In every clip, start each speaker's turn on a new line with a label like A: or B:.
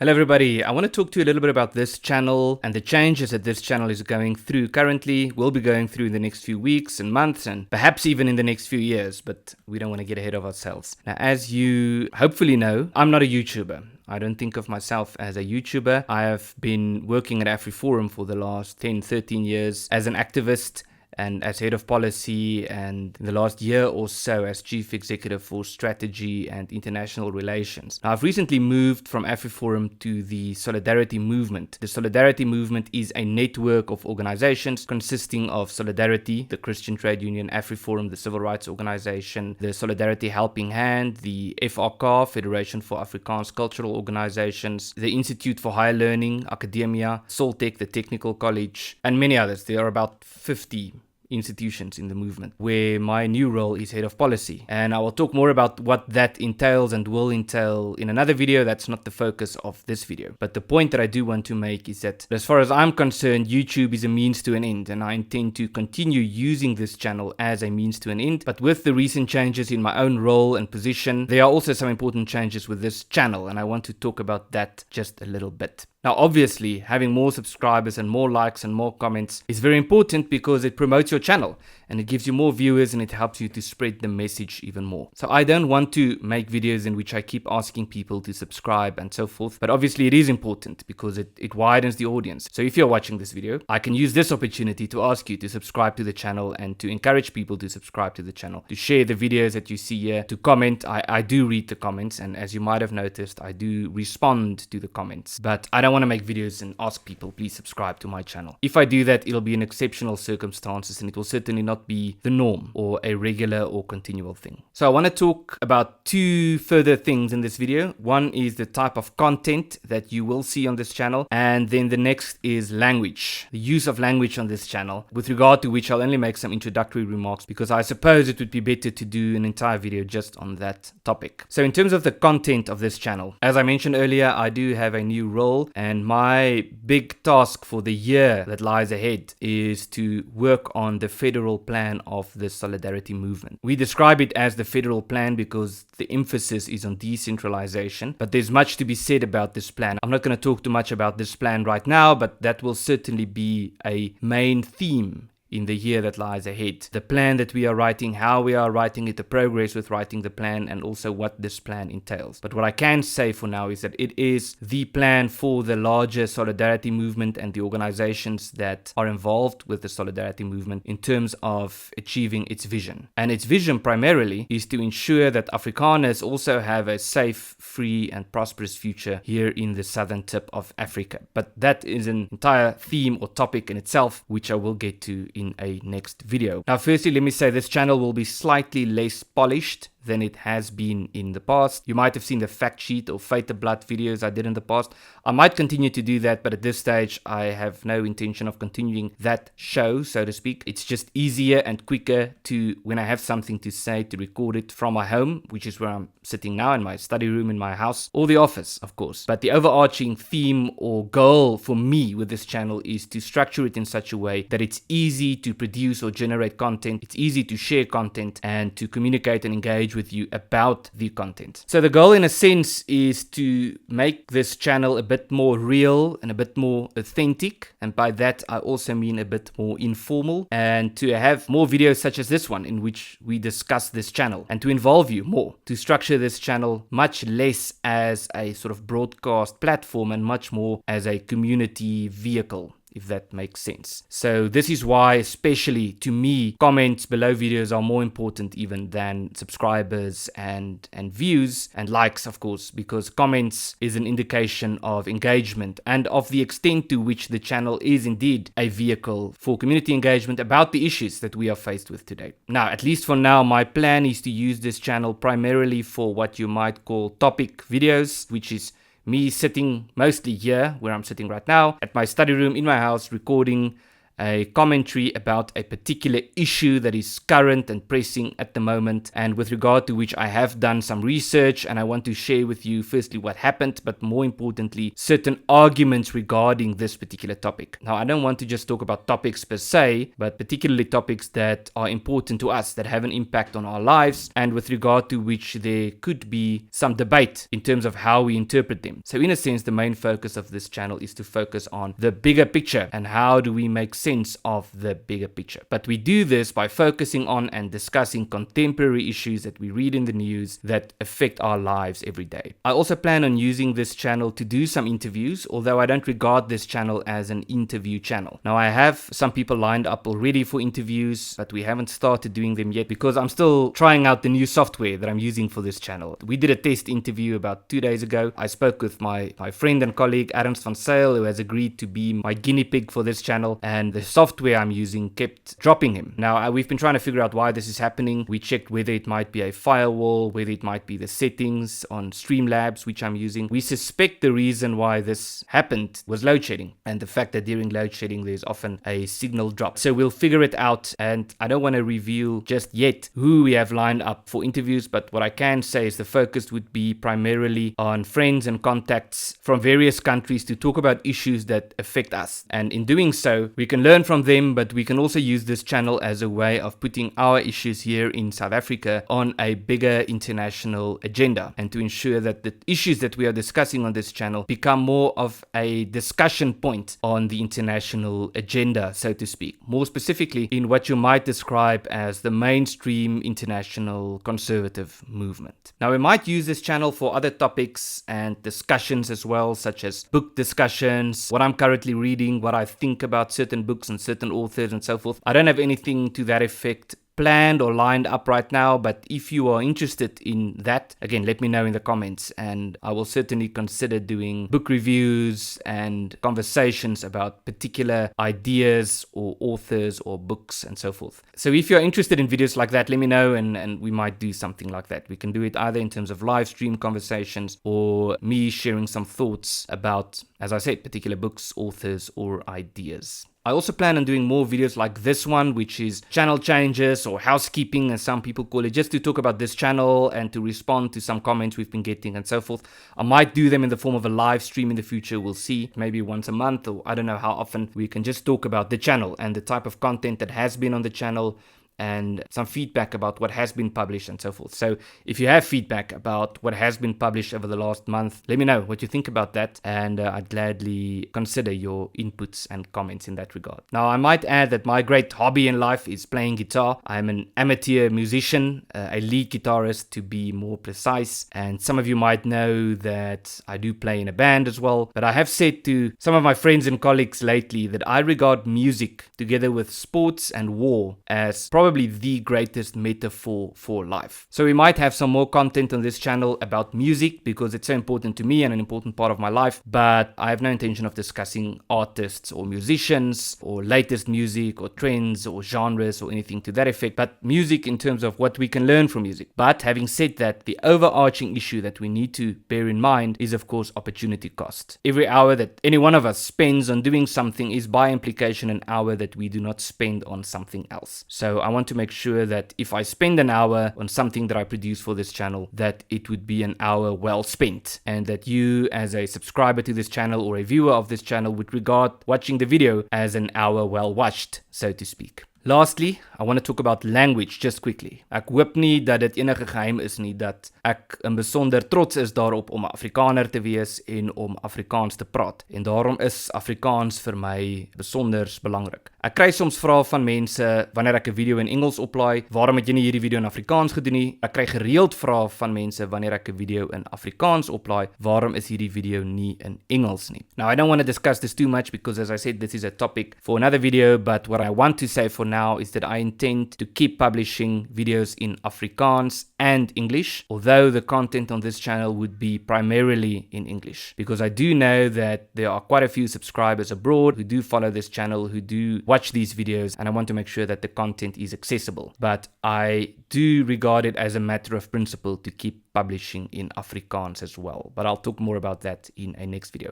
A: Hello everybody, I want to talk to you a little bit about this channel and the changes that this channel is going through currently, will be going through in the next few weeks and months and perhaps even in the next few years, but we don't want to get ahead of ourselves. Now, as you hopefully know, I'm not a YouTuber. I don't think of myself as a YouTuber. I have been working at AfriForum for the last 10, 13 years as an activist and as head of policy, and in the last year or so as chief executive for strategy and international relations. Now, I've recently moved from AfriForum to the Solidarity Movement. The Solidarity Movement is a network of organizations consisting of Solidarity, the Christian Trade Union, AfriForum, the Civil Rights Organization, the Solidarity Helping Hand, the FRK, Federation for Afrikaans Cultural Organizations, the Institute for Higher Learning, Academia, Soltech, the Technical College, and many others. There are about 50 institutions in the movement, where my new role is head of policy. And I will talk more about what that entails and will entail in another video. That's not the focus of this video. But the point that I do want to make is that, as far as I'm concerned, YouTube is a means to an end, and I intend to continue using this channel as a means to an end. But with the recent changes in my own role and position, there are also some important changes with this channel, and I want to talk about that just a little bit. Now, obviously, having more subscribers and more likes and more comments is very important because it promotes your channel and it gives you more viewers and it helps you to spread the message even more. So I don't want to make videos in which I keep asking people to subscribe and so forth, but obviously it is important because it widens the audience. So if you're watching this video, I can use this opportunity to ask you to subscribe to the channel and to encourage people to subscribe to the channel, to share the videos that you see here, to comment. I do read the comments, and as you might have noticed, I do respond to the comments, but I don't want to make videos and ask people, please subscribe to my channel. If I do that, it'll be in exceptional circumstances and it will certainly not be the norm or a regular or continual thing. So I want to talk about two further things in this video. One is the type of content that you will see on this channel, and then the next is language, the use of language on this channel, with regard to which I'll only make some introductory remarks because I suppose it would be better to do an entire video just on that topic. So in terms of the content of this channel, as I mentioned earlier, I do have a new role, and my big task for the year that lies ahead is to work on the federal plan of the Solidarity Movement. We describe it as the federal plan because the emphasis is on decentralization, but there's much to be said about this plan. I'm not going to talk too much about this plan right now, but that will certainly be a main theme in the year that lies ahead. The plan that we are writing, how we are writing it, the progress with writing the plan, and also what this plan entails. But what I can say for now is that it is the plan for the larger Solidarity Movement and the organizations that are involved with the Solidarity Movement in terms of achieving its vision. And its vision primarily is to ensure that Afrikaners also have a safe, free and prosperous future here in the southern tip of Africa. But that is an entire theme or topic in itself, which I will get to in a next video. Now, firstly, let me say this channel will be slightly less polished than it has been in the past. You might have seen the fact sheet or Fate the Blood videos I did in the past. I might continue to do that, but at this stage, I have no intention of continuing that show, so to speak. It's just easier and quicker to, when I have something to say, to record it from my home, which is where I'm sitting now, in my study room in my house, or the office, of course. But the overarching theme or goal for me with this channel is to structure it in such a way that it's easy to produce or generate content, it's easy to share content, and to communicate and engage with you about the content. So the goal, in a sense, is to make this channel a bit more real and a bit more authentic, and by that I also mean a bit more informal, and to have more videos such as this one in which we discuss this channel and to involve you more, to structure this channel much less as a sort of broadcast platform and much more as a community vehicle, if that makes sense. So this is why, especially to me, comments below videos are more important even than subscribers and views and likes, of course, because comments is an indication of engagement and of the extent to which the channel is indeed a vehicle for community engagement about the issues that we are faced with today. Now, at least for now, my plan is to use this channel primarily for what you might call topic videos, which is me sitting mostly here, where I'm sitting right now, at my study room in my house, recording a commentary about a particular issue that is current and pressing at the moment, and with regard to which I have done some research, and I want to share with you firstly what happened, but more importantly certain arguments regarding this particular topic. Now, I don't want to just talk about topics per se, but particularly topics that are important to us, that have an impact on our lives, and with regard to which there could be some debate in terms of how we interpret them. So in a sense, the main focus of this channel is to focus on the bigger picture and how do we make sense of the bigger picture. But we do this by focusing on and discussing contemporary issues that we read in the news that affect our lives every day. I also plan on using this channel to do some interviews, although I don't regard this channel as an interview channel. Now, I have some people lined up already for interviews, but we haven't started doing them yet because I'm still trying out the new software that I'm using for this channel. We did a test interview about 2 days ago. I spoke with my friend and colleague Adams van Sale, who has agreed to be my guinea pig for this channel, and the software I'm using kept dropping him. Now, we've been trying to figure out why this is happening. We checked whether it might be a firewall, whether it might be the settings on Streamlabs, which I'm using. We suspect the reason why this happened was load shedding, and the fact that during load shedding there's often a signal drop. So we'll figure it out, and I don't want to reveal just yet who we have lined up for interviews, but what I can say is the focus would be primarily on friends and contacts from various countries to talk about issues that affect us. And in doing so, we can learn from them, but we can also use this channel as a way of putting our issues here in South Africa on a bigger international agenda, and to ensure that the issues that we are discussing on this channel become more of a discussion point on the international agenda, so to speak. More specifically, in what you might describe as the mainstream international conservative movement. Now, we might use this channel for other topics and discussions as well, such as book discussions, what I'm currently reading, what I think about certain books and certain authors and so forth. I don't have anything to that effect planned or lined up right now, but if you are interested in that, again, let me know in the comments, and I will certainly consider doing book reviews and conversations about particular ideas or authors or books and so forth. So if you're interested in videos like that, let me know, and we might do something like that. We can do it either in terms of live stream conversations or me sharing some thoughts about, as I said, particular books, authors, or ideas. I also plan on doing more videos like this one, which is channel changes or housekeeping, as some people call it, just to talk about this channel and to respond to some comments we've been getting and so forth. I might do them in the form of a live stream in the future. We'll see, maybe once a month, or I don't know how often. We can just talk about the channel and the type of content that has been on the channel, and some feedback about what has been published and so forth. So if you have feedback about what has been published over the last month, let me know what you think about that, and I'd gladly consider your inputs and comments in that regard. Now, I might add that my great hobby in life is playing guitar. I'm an amateur musician, a lead guitarist to be more precise, and some of you might know that I do play in a band as well. But I have said to some of my friends and colleagues lately that I regard music, together with sports and war, as probably the greatest metaphor for life. So we might have some more content on this channel about music because it's so important to me and an important part of my life, but I have no intention of discussing artists or musicians or latest music or trends or genres or anything to that effect, but music in terms of what we can learn from music. But having said that, the overarching issue that we need to bear in mind is, of course, opportunity cost. Every hour that any one of us spends on doing something is by implication an hour that we do not spend on something else. So I want to make sure that if I spend an hour on something that I produce for this channel, that it would be an hour well spent, and that you as a subscriber to this channel or a viewer of this channel would regard watching the video as an hour well watched, so to speak. Lastly, I want to talk about language just quickly. Ek hoop nie dat dit enige geheim is nie dat ek in besonder trots is daarop om 'n Afrikaner te wees en om Afrikaans te praat. En daarom is Afrikaans vir my besonder belangrik. Ek kry soms vrae van mense wanneer ek 'n video in Engels oplaai, waarom het jy nie hierdie video in Afrikaans gedoen nie? Ek kry gereeld vrae van mense wanneer ek 'n video in Afrikaans oplaai, waarom is hierdie video nie in Engels nie? Now, I don't want to discuss this too much because, as I said, this is a topic for another video, but what I want to say for now is that I intend to keep publishing videos in Afrikaans and English, although the content on this channel would be primarily in English, because I do know that there are quite a few subscribers abroad who do follow this channel, who do watch these videos, and I want to make sure that the content is accessible. But I do regard it as a matter of principle to keep publishing in Afrikaans as well. But I'll talk more about that in a next video.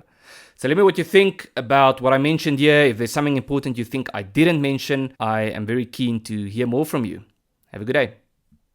A: So let me know what you think about what I mentioned here. If there's something important you think I didn't mention, I am very keen to hear more from you. Have a good day.